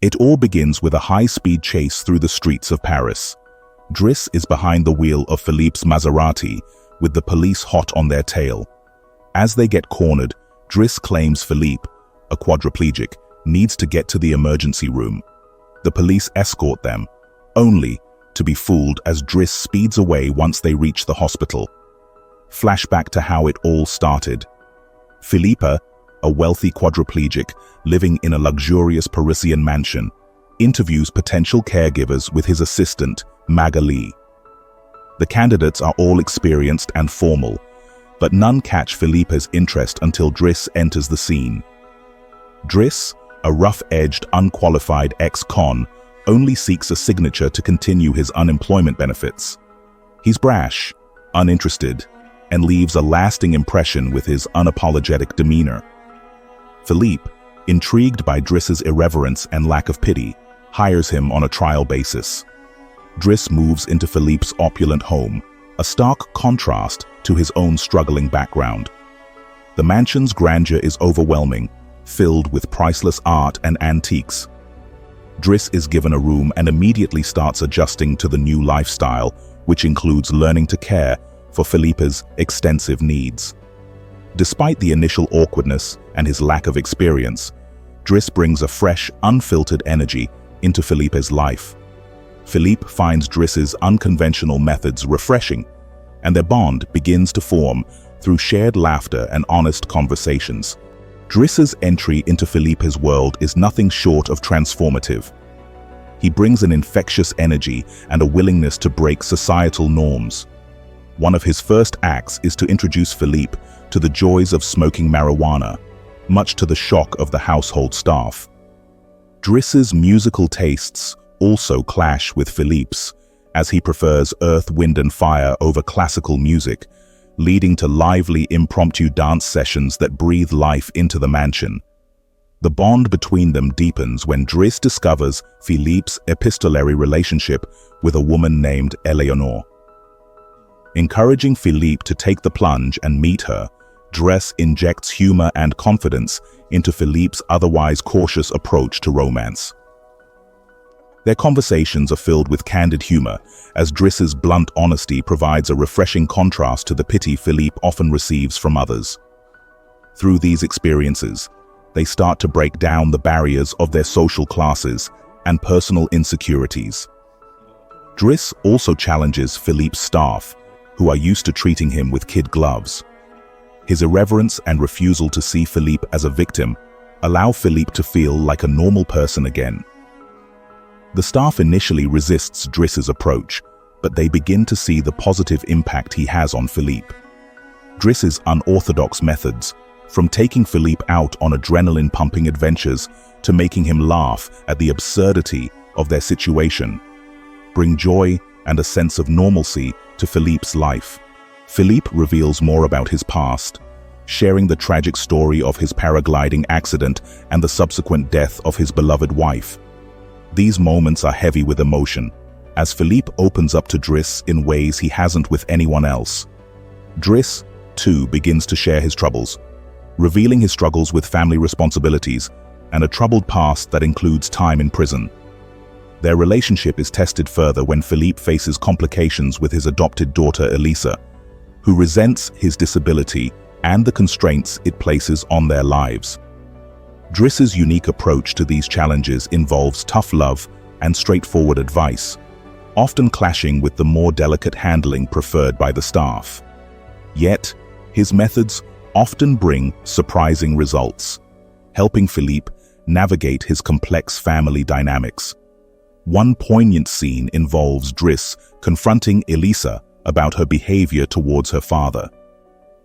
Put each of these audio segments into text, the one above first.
It all begins with a high-speed chase through the streets of Paris. Driss is behind the wheel of Philippe's Maserati, with the police hot on their tail. As they get cornered, Driss claims Philippe, a quadriplegic, needs to get to the emergency room. The police escort them, only to be fooled as Driss speeds away once they reach the hospital. Flashback to how it all started. Philippe, a wealthy quadriplegic living in a luxurious Parisian mansion, interviews potential caregivers with his assistant, Magali. The candidates are all experienced and formal, but none catch Philippe's interest until Driss enters the scene. Driss, a rough-edged, unqualified ex-con, only seeks a signature to continue his unemployment benefits. He's brash, uninterested, and leaves a lasting impression with his unapologetic demeanor. Philippe, intrigued by Driss's irreverence and lack of pity, hires him on a trial basis. Driss moves into Philippe's opulent home, a stark contrast to his own struggling background. The mansion's grandeur is overwhelming, filled with priceless art and antiques. Driss is given a room and immediately starts adjusting to the new lifestyle, which includes learning to care for Philippe's extensive needs. Despite the initial awkwardness and his lack of experience, Driss brings a fresh, unfiltered energy into Philippe's life. Philippe finds Driss's unconventional methods refreshing, and their bond begins to form through shared laughter and honest conversations. Driss's entry into Philippe's world is nothing short of transformative. He brings an infectious energy and a willingness to break societal norms. One of his first acts is to introduce Philippe to the joys of smoking marijuana, much to the shock of the household staff. Driss's musical tastes also clash with Philippe's, as he prefers Earth, Wind and Fire over classical music, leading to lively impromptu dance sessions that breathe life into the mansion. The bond between them deepens when Driss discovers Philippe's epistolary relationship with a woman named Eleonore. Encouraging Philippe to take the plunge and meet her, Driss injects humor and confidence into Philippe's otherwise cautious approach to romance. Their conversations are filled with candid humor, as Driss's blunt honesty provides a refreshing contrast to the pity Philippe often receives from others. Through these experiences, they start to break down the barriers of their social classes and personal insecurities. Driss also challenges Philippe's staff, who are used to treating him with kid gloves. His irreverence and refusal to see Philippe as a victim allow Philippe to feel like a normal person again. The staff initially resists Driss's approach, but they begin to see the positive impact he has on Philippe. Driss's unorthodox methods, from taking Philippe out on adrenaline-pumping adventures to making him laugh at the absurdity of their situation, bring joy and a sense of normalcy to Philippe's life. Philippe reveals more about his past, sharing the tragic story of his paragliding accident and the subsequent death of his beloved wife. These moments are heavy with emotion, as Philippe opens up to Driss in ways he hasn't with anyone else. Driss, too, begins to share his troubles, revealing his struggles with family responsibilities and a troubled past that includes time in prison. Their relationship is tested further when Philippe faces complications with his adopted daughter Elisa, who resents his disability and the constraints it places on their lives. Driss's unique approach to these challenges involves tough love and straightforward advice, often clashing with the more delicate handling preferred by the staff. Yet, his methods often bring surprising results, helping Philippe navigate his complex family dynamics. One poignant scene involves Driss confronting Elisa about her behavior towards her father.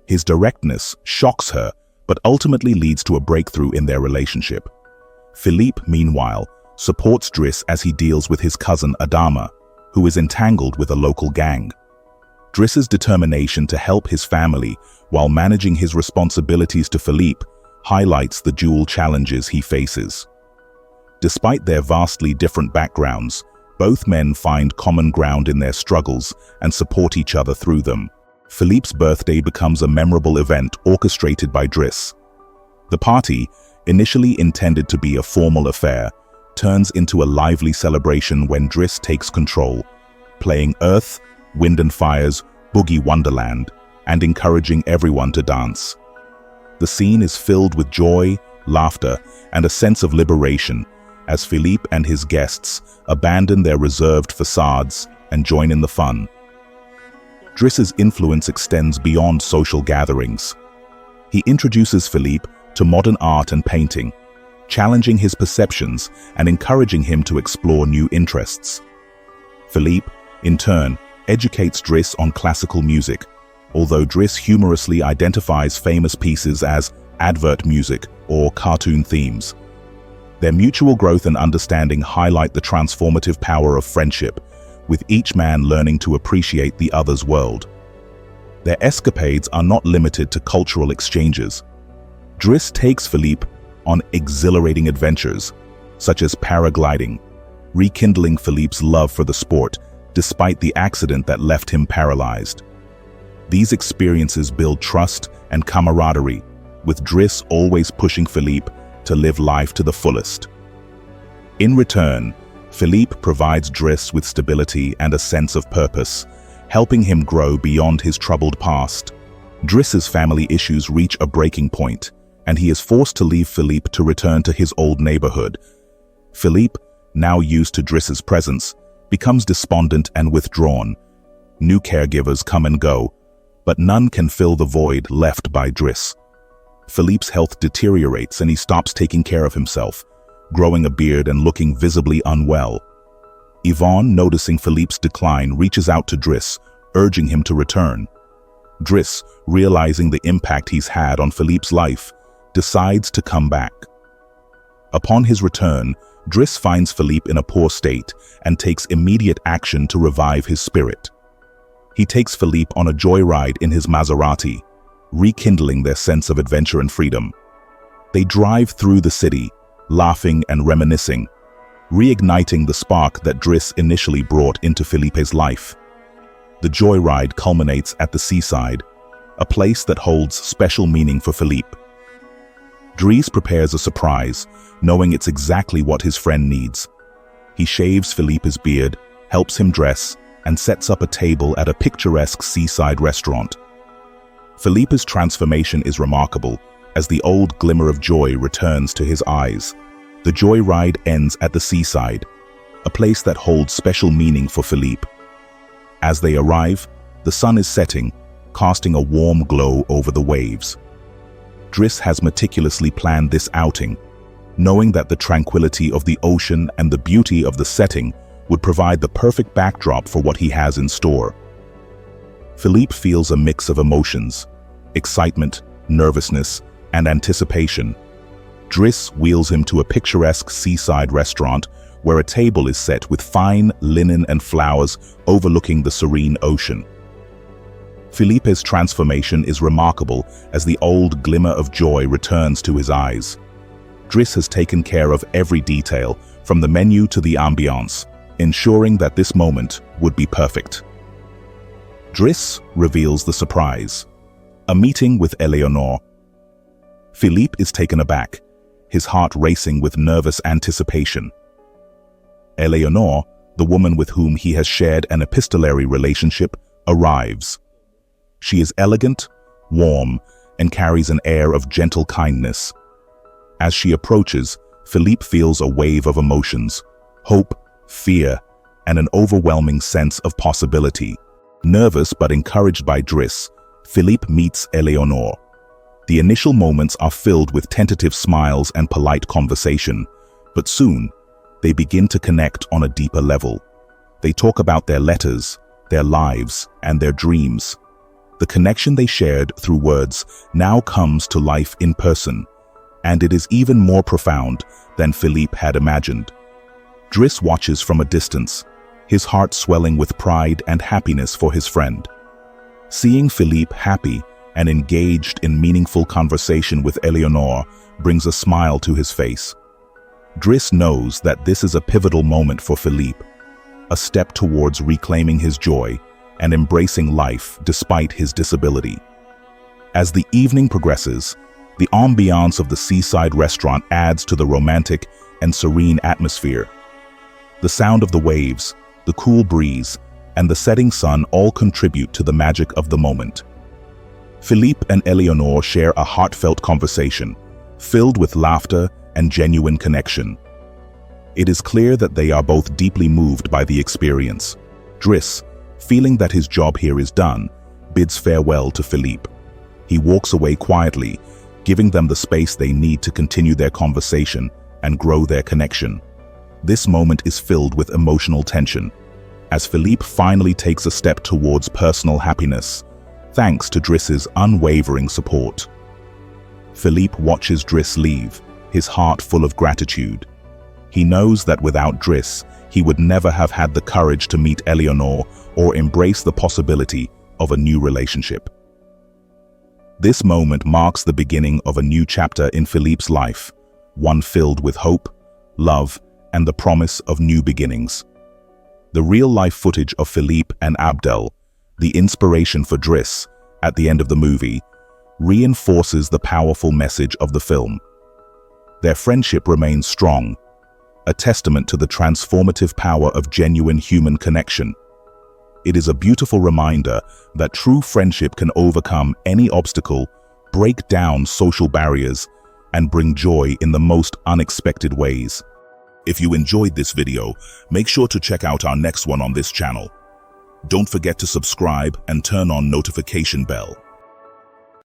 His directness shocks her, but ultimately leads to a breakthrough in their relationship. Philippe, meanwhile, supports Driss as he deals with his cousin Adama, who is entangled with a local gang. Driss's determination to help his family while managing his responsibilities to Philippe highlights the dual challenges he faces. Despite their vastly different backgrounds, both men find common ground in their struggles and support each other through them. Philippe's birthday becomes a memorable event orchestrated by Driss. The party, initially intended to be a formal affair, turns into a lively celebration when Driss takes control, playing Earth, Wind and Fire's Boogie Wonderland and encouraging everyone to dance. The scene is filled with joy, laughter, and a sense of liberation as Philippe and his guests abandon their reserved facades and join in the fun. Driss's influence extends beyond social gatherings. He introduces Philippe to modern art and painting, challenging his perceptions and encouraging him to explore new interests. Philippe, in turn, educates Driss on classical music, although Driss humorously identifies famous pieces as advert music or cartoon themes. Their mutual growth and understanding highlight the transformative power of friendship, with each man learning to appreciate the other's world. Their escapades are not limited to cultural exchanges. Driss takes Philippe on exhilarating adventures, such as paragliding, rekindling Philippe's love for the sport despite the accident that left him paralyzed. These experiences build trust and camaraderie, with Driss always pushing Philippe to live life to the fullest. In return, Philippe provides Driss with stability and a sense of purpose, helping him grow beyond his troubled past. Driss's family issues reach a breaking point, and he is forced to leave Philippe to return to his old neighborhood. Philippe, now used to Driss's presence, becomes despondent and withdrawn. New caregivers come and go, but none can fill the void left by Driss. Philippe's health deteriorates and he stops taking care of himself, growing a beard and looking visibly unwell. Yvonne, noticing Philippe's decline, reaches out to Driss, urging him to return. Driss, realizing the impact he's had on Philippe's life, decides to come back. Upon his return, Driss finds Philippe in a poor state and takes immediate action to revive his spirit. He takes Philippe on a joyride in his Maserati, rekindling their sense of adventure and freedom. They drive through the city, laughing and reminiscing, reigniting the spark that Driss initially brought into Philippe's life. The joyride culminates at the seaside, a place that holds special meaning for Philippe. Driss prepares a surprise, knowing it's exactly what his friend needs. He shaves Philippe's beard, helps him dress, and sets up a table at a picturesque seaside restaurant. Philippe's transformation is remarkable, as the old glimmer of joy returns to his eyes. The joyride ends at the seaside, a place that holds special meaning for Philippe. As they arrive, the sun is setting, casting a warm glow over the waves. Driss has meticulously planned this outing, knowing that the tranquility of the ocean and the beauty of the setting would provide the perfect backdrop for what he has in store. Philippe feels a mix of emotions: excitement, nervousness, and anticipation. Driss wheels him to a picturesque seaside restaurant where a table is set with fine linen and flowers overlooking the serene ocean. Philippe's transformation is remarkable as the old glimmer of joy returns to his eyes. Driss has taken care of every detail, from the menu to the ambiance, ensuring that this moment would be perfect. Driss reveals the surprise: a meeting with Eleanor. Philippe is taken aback, his heart racing with nervous anticipation. Eleanor, the woman with whom he has shared an epistolary relationship, arrives. She is elegant, warm, and carries an air of gentle kindness. As she approaches, Philippe feels a wave of emotions: hope, fear, and an overwhelming sense of possibility. Nervous but encouraged by Driss, Philippe meets Eleanor. The initial moments are filled with tentative smiles and polite conversation, but soon, they begin to connect on a deeper level. They talk about their letters, their lives, and their dreams. The connection they shared through words now comes to life in person, and it is even more profound than Philippe had imagined. Driss watches from a distance, his heart swelling with pride and happiness for his friend. Seeing Philippe happy and engaged in meaningful conversation with Eleanor brings a smile to his face. Driss knows that this is a pivotal moment for Philippe, a step towards reclaiming his joy and embracing life despite his disability. As the evening progresses, the ambiance of the seaside restaurant adds to the romantic and serene atmosphere. The sound of the waves, the cool breeze, and the setting sun all contribute to the magic of the moment. Philippe and Eleanor share a heartfelt conversation, filled with laughter and genuine connection. It is clear that they are both deeply moved by the experience. Driss, feeling that his job here is done, bids farewell to Philippe. He walks away quietly, giving them the space they need to continue their conversation and grow their connection. This moment is filled with emotional tension, as Philippe finally takes a step towards personal happiness, thanks to Driss's unwavering support. Philippe watches Driss leave, his heart full of gratitude. He knows that without Driss, he would never have had the courage to meet Eleanor or embrace the possibility of a new relationship. This moment marks the beginning of a new chapter in Philippe's life, one filled with hope, love, and the promise of new beginnings. The real-life footage of Philippe and Abdel, the inspiration for Driss, at the end of the movie, reinforces the powerful message of the film. Their friendship remains strong, a testament to the transformative power of genuine human connection. It is a beautiful reminder that true friendship can overcome any obstacle, break down social barriers, and bring joy in the most unexpected ways. If you enjoyed this video, make sure to check out our next one on this channel. Don't forget to subscribe and turn on notification bell.